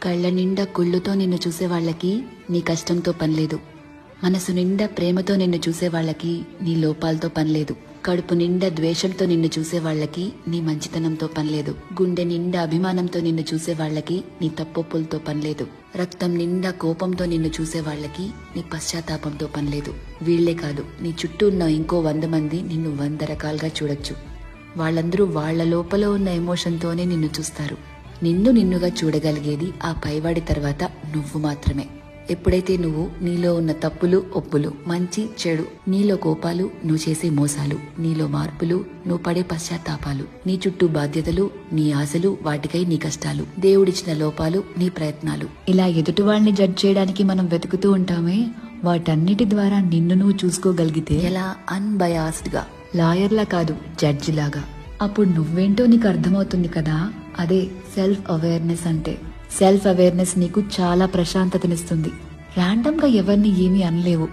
కళ్ళ నిండా కుళ్ళుతో నిన్ను చూసే వాళ్ళకి నీ కష్టంతో పనిలేదు. మనసు నిండా ప్రేమతో నిన్ను చూసే వాళ్ళకి నీ లోపాలతో పనిలేదు. కడుపు నిండా ద్వేషంతో నిన్ను చూసే వాళ్ళకి నీ మంచితనంతో పనిలేదు. గుండె నిండా అభిమానంతో నిన్ను చూసే వాళ్ళకి నీ తప్పొప్పులతో పనిలేదు. రక్తం నిండా కోపంతో నిన్ను చూసే వాళ్ళకి నీ పశ్చాత్తాపంతో పనిలేదు. వీళ్లే కాదు, నీ చుట్టూ ఉన్న ఇంకో 100 మంది నిన్ను 100 రకాలుగా చూడొచ్చు. వాళ్ళందరూ వాళ్ల లోపల ఉన్న ఎమోషన్తోనే నిన్ను చూస్తారు. నిన్ను నిన్నుగా చూడగలిగేది ఆ పైవాడి తర్వాత నువ్వు మాత్రమే. ఎప్పుడైతే నువ్వు నీలో ఉన్న తప్పులు ఒప్పులు, మంచి చెడు, నీలో కోపాలు, నువ్వు చేసే మోసాలు, నీలో మార్పులు, నువ్వు పడే పశ్చాత్తాపాలు, నీ చుట్టూ బాధ్యతలు, నీ ఆశలు, వాటికై నీ కష్టాలు, దేవుడిచ్చిన లోపాలు, నీ ప్రయత్నాలు, ఇలా ఎదుటివాడిని జడ్జ్ చేయడానికి మనం వెతుకుతూ ఉంటామే, వాటన్నిటి ద్వారా నిన్ను నువ్వు చూసుకోగలిగితే ఎలా అన్బయాస్డ్ గా, లాయర్లా కాదు జడ్జి లాగా, అప్పుడు నువ్వేంటో నీకు అర్థమవుతుంది కదా. అదే సెల్ఫ్ అవేర్నెస్ అంటే. సెల్ఫ్ అవేర్నెస్ నీకు చాలా ప్రశాంతతనిస్తుంది. ర్యాండమ్ గా ఎవరిని ఏమీ అనలేవు.